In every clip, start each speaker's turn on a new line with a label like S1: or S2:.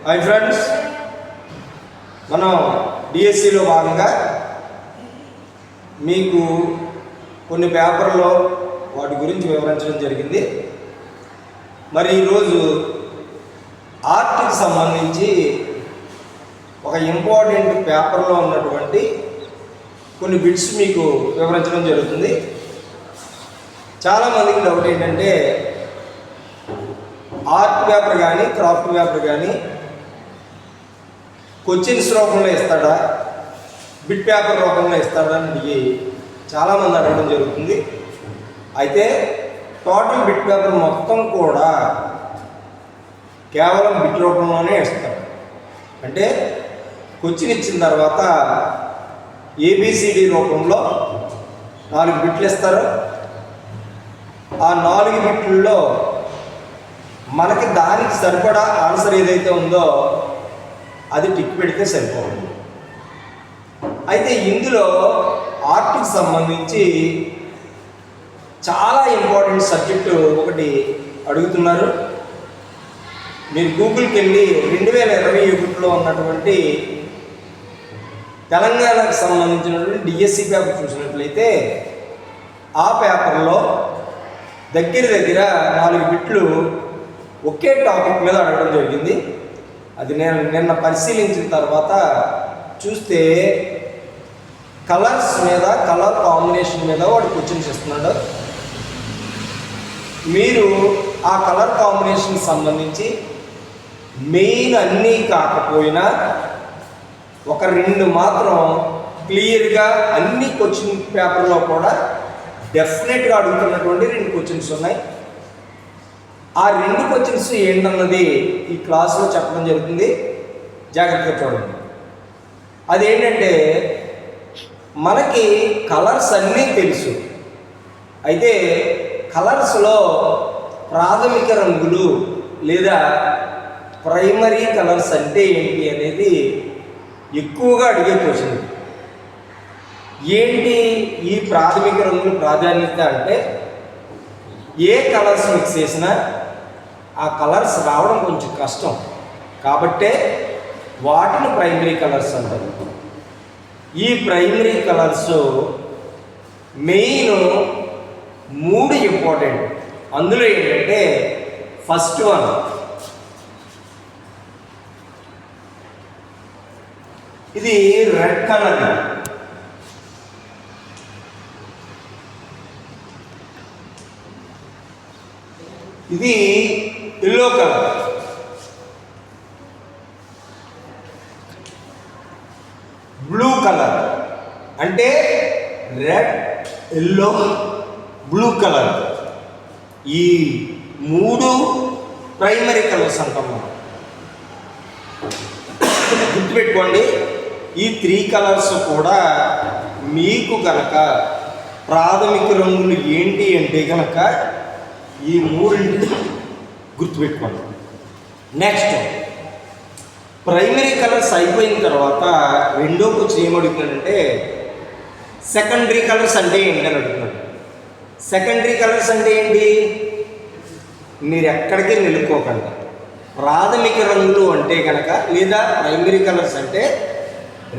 S1: Hi friends, మనం డిఎస్సిలో భాగంగా మీకు కొన్ని పేపర్లో వాటి గురించి వివరించడం జరిగింది. మరి ఈరోజు ఆర్ట్కి సంబంధించి ఒక ఇంపార్టెంట్ పేపర్లో ఉన్నటువంటి కొన్ని బిట్స్ మీకు వివరించడం జరుగుతుంది. చాలామందికి డౌట్ ఏంటంటే ఆర్ట్ పేపర్ కానీ క్రాఫ్ట్ పేపర్ కానీ క్వశ్చన్స్ రూపంలో ఇస్తాడా, బిట్ పేపర్ రూపంలో ఇస్తాడా అని అడిగి చాలామంది అడగడం జరుగుతుంది. అయితే టోటల్ బిట్ పేపర్ మొత్తం కూడా కేవలం బిట్ రూపంలోనే ఇస్తాడు. అంటే క్వశ్చన్ ఇచ్చిన తర్వాత ఏబిసిడి రూపంలో 4 బిట్లు ఇస్తారు. ఆ 4 బిట్లలో మనకి దానికి సరిపడా ఆన్సర్ ఏదైతే ఉందో అది టిక్ పెడితే సరిపోతుంది. అయితే ఇందులో ఆర్ట్కి సంబంధించి చాలా ఇంపార్టెంట్ సబ్జెక్టు ఒకటి అడుగుతున్నారు. మీరు గూగుల్కి వెళ్ళి 2021లో ఉన్నటువంటి తెలంగాణకు సంబంధించినటువంటి డిఎస్సి పేపర్ చూసినట్లయితే ఆ పేపర్లో దగ్గర 4 బిట్లు ఒకే టాపిక్ మీద అడగడం జరిగింది. అది నేను నిన్న పరిశీలించిన తర్వాత చూస్తే కలర్స్ మీద, కలర్ కాంబినేషన్ మీద వాడు క్వశ్చన్స్ ఇస్తున్నాడు. మీరు ఆ కలర్ కాంబినేషన్కి సంబంధించి మెయిన్ అన్నీ కాకపోయినా ఒక 2 మాత్రం క్లియర్గా అన్ని క్వశ్చన్ పేపర్లో కూడా డెఫినెట్గా అడుగుతున్నటువంటి 2 క్వశ్చన్స్ ఉన్నాయి. ఆ 2 క్వశ్చన్స్ ఏంటన్నది ఈ క్లాస్లో చెప్పడం జరుగుతుంది. జాగ్రత్తగా చూడండి. అదేంటంటే మనకి కలర్స్ అన్నీ తెలుసు. అయితే కలర్స్లో ప్రాథమిక రంగులు లేదా ప్రైమరీ కలర్స్ అంటే ఏంటి అనేది ఎక్కువగా అడిగే క్వశ్చన్. ఏంటి ఈ ప్రాథమిక రంగులు ప్రాధాన్యత అంటే ఏ కలర్స్ మిక్స్ చేసినా ఆ కలర్స్ రావడం కొంచెం కష్టం. కాబట్టే వాటిని ప్రైమరీ కలర్స్ అంటారు. ఈ ప్రైమరీ కలర్స్ మెయిన్ 3 ఇంపార్టెంట్. అందులో ఏంటంటే ఫస్ట్ వన్ ఇది రెడ్ కలర్. ఇది ఎల్లో కలర్. బ్లూ కలర్ అంటే రెడ్, ఎల్లో, బ్లూ కలర్. ఈ 3 ప్రైమరీ కలర్స్ అంటాం మనం. గుర్తుపెట్టుకోండి, ఈ 3 కలర్స్ కూడా మీకు కనుక ప్రాథమిక రంగులు ఏంటి అంటే కనుక ఈ 3 గుర్తుపెట్టుకోండి. నెక్స్ట్ ప్రైమరీ కలర్స్ అయిపోయిన తర్వాత రెండో క్వశ్చన్ ఏమడుగుతున్నాడంటే సెకండరీ కలర్స్ అంటే ఏంటని అడుగుతున్నాడు. సెకండరీ కలర్స్ అంటే ఏంటి? మీరు ఎక్కడికి నిలుపుకోకండి. ప్రాథమిక రంగులు అంటే కనుక లేదా ప్రైమరీ కలర్స్ అంటే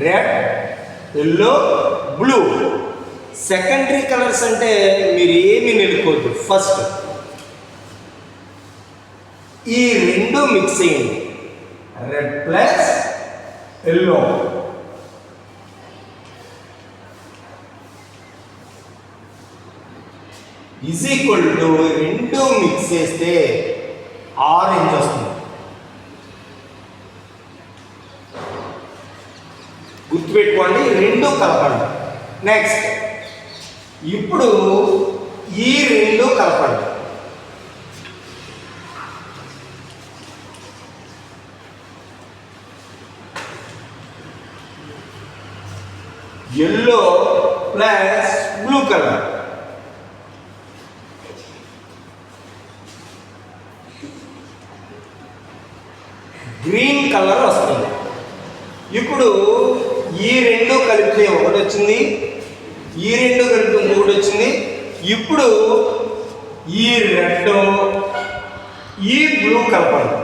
S1: red, yellow, blue. Secondary colours అంటే మీరు ఏమి నిలుపుకోవద్దు. ఫస్ట్ ఈ 2 మిక్స్ అయ్యింది. Red plus yellow is equal to 2 mix చేస్తే ఆరెంజ్ వస్తుంది. గుర్తుపెట్టుకోండి, 2 కలపండి. నెక్స్ట్ ఇప్పుడు ఈ 2 కలపండి. Yellow plus blue colour. Green colour వస్తుంది. ఇప్పుడు ఈ 2 కలిపితే 1 వచ్చింది, ఈ 2 కలిపితే 3 వచ్చింది. ఇప్పుడు ఈ రెడ్ ఈ బ్లూ కలపండి.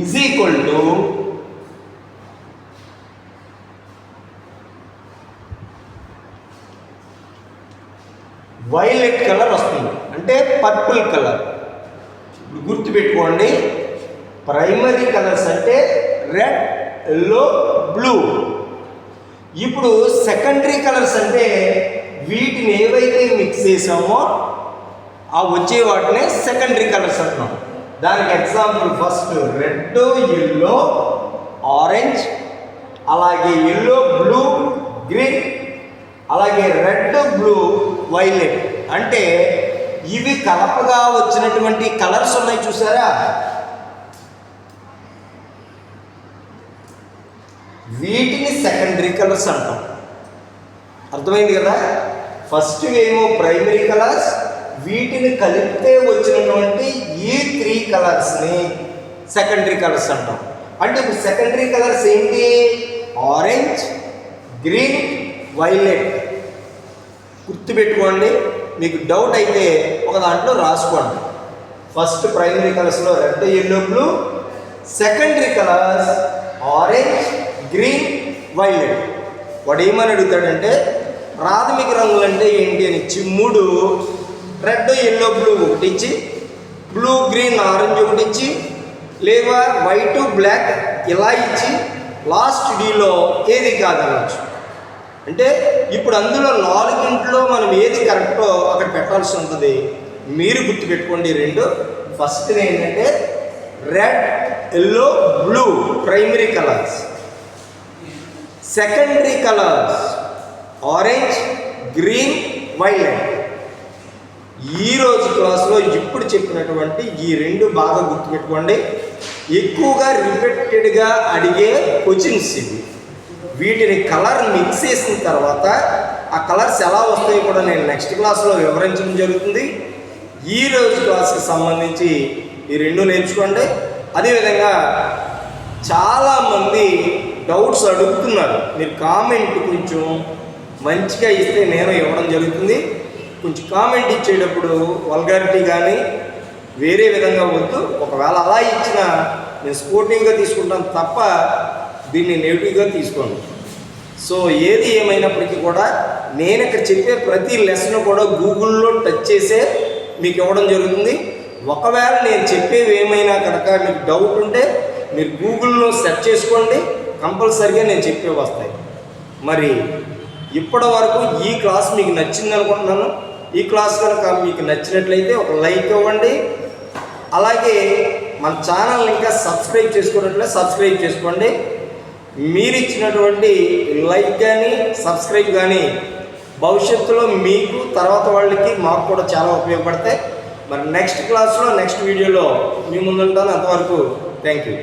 S1: Is equal to violet colour వస్తుంది, అంటే పర్పుల్ కలర్. ఇప్పుడు గుర్తుపెట్టుకోండి, ప్రైమరీ కలర్స్ అంటే రెడ్, ఎల్లో, బ్లూ. ఇప్పుడు సెకండరీ కలర్స్ అంటే వీటిని ఏవైతే మిక్స్ చేసామో ఆ వచ్చే వాటినే సెకండరీ కలర్స్ అంటున్నాం. దానికి example first red, yellow, orange, అలాగే ఎల్లో, బ్లూ, గ్రీన్, అలాగే రెడ్, బ్లూ, వైలెట్. అంటే ఇవి కలపగా వచ్చినటువంటి కలర్స్ ఉన్నాయి చూసారా, వీటిని సెకండరీ కలర్స్ అంటాం. అర్థమైంది కదా? ఫస్ట్ ఏమో ప్రైమరీ కలర్స్, వీటిని కలిపితే వచ్చినటువంటి ఈ 3 కలర్స్ని సెకండరీ కలర్స్ అంటాం. అంటే ఇప్పుడు సెకండరీ కలర్స్ ఏంటి? Orange, green, violet. గుర్తుపెట్టుకోండి, మీకు డౌట్ అయితే ఒక దాంట్లో రాసుకోండి. ఫస్ట్ ప్రైమరీ కలర్స్లో red, yellow, blue. Secondary colours orange, green, violet. వాడు ఏమని అడుగుతాడంటే ప్రాథమిక రంగులు అంటే ఏంటి అని ఇచ్చి 3 రెడ్, ఎల్లో, బ్లూ ఒకటి ఇచ్చి, బ్లూ, గ్రీన్, ఆరెంజ్ ఒకటి ఇచ్చి, లేదా వైట్, బ్లాక్ ఇలా ఇచ్చి లాస్ట్ డీలో ఏది కాదనవచ్చు. అంటే ఇప్పుడు అందులో 4 మనం ఏది కరెక్టో అక్కడ పెట్టాల్సి ఉంటుంది. మీరు గుర్తుపెట్టుకోండి 2. ఫస్ట్ ఏంటంటే red, yellow, blue primary colours. Secondary colours orange, green, violet. ఈరోజు క్లాస్లో ఇప్పుడు చెప్పినటువంటి ఈ 2 బాగా గుర్తుపెట్టుకోండి. ఎక్కువగా రిపీటెడ్గా అడిగే క్వశ్చన్స్ ఇవి. వీటిని కలర్ మిక్స్ చేసిన తర్వాత ఆ కలర్స్ ఎలా వస్తాయో కూడా నేను నెక్స్ట్ క్లాస్లో వివరించడం జరుగుతుంది. ఈరోజు క్లాస్కి సంబంధించి ఈ 2 నేర్చుకోండి. అదేవిధంగా చాలామంది డౌట్స్ అడుగుతున్నారు. మీరు కామెంట్ కొంచెం మంచిగా ఇస్తే నేను ఇవ్వడం జరుగుతుంది. కొంచెం కామెంట్ ఇచ్చేటప్పుడు వల్గారిటీ కానీ వేరే విధంగా వద్దు. ఒకవేళ అలా ఇచ్చినా నేను స్పోర్టివ్గా తీసుకుంటాను తప్ప దీన్ని నెగిటివ్గా తీసుకోండి. సో ఏది ఏమైనప్పటికీ కూడా నేను ఇక్కడ చెప్పే ప్రతి లెసన్ కూడా గూగుల్లో టచ్ చేసే మీకు ఇవ్వడం జరుగుతుంది. ఒకవేళ నేను చెప్పేవి ఏమైనా కనుక మీకు డౌట్ ఉంటే మీరు గూగుల్లో సెర్చ్ చేసుకోండి, కంపల్సరిగా నేను చెప్పే వస్తాయి. మరి ఇప్పటి వరకు ఈ క్లాస్ మీకు నచ్చింది అనుకుంటున్నాను. ఈ క్లాస్ కనుక మీకు నచ్చినట్లయితే ఒక లైక్ ఇవ్వండి. అలాగే మన ఛానల్ ఇంకా సబ్స్క్రైబ్ చేసుకున్నట్లయితే సబ్స్క్రైబ్ చేసుకోండి. మీరు ఇచ్చినటువంటి లైక్ కానీ సబ్స్క్రైబ్ కానీ భవిష్యత్తులో మీకు తర్వాత వాళ్ళకి మాకు కూడా చాలా ఉపయోగపడతాయి. మరి నెక్స్ట్ క్లాస్లో నెక్స్ట్ వీడియోలో మీ ముందుంటాను. అంతవరకు థ్యాంక్ యూ.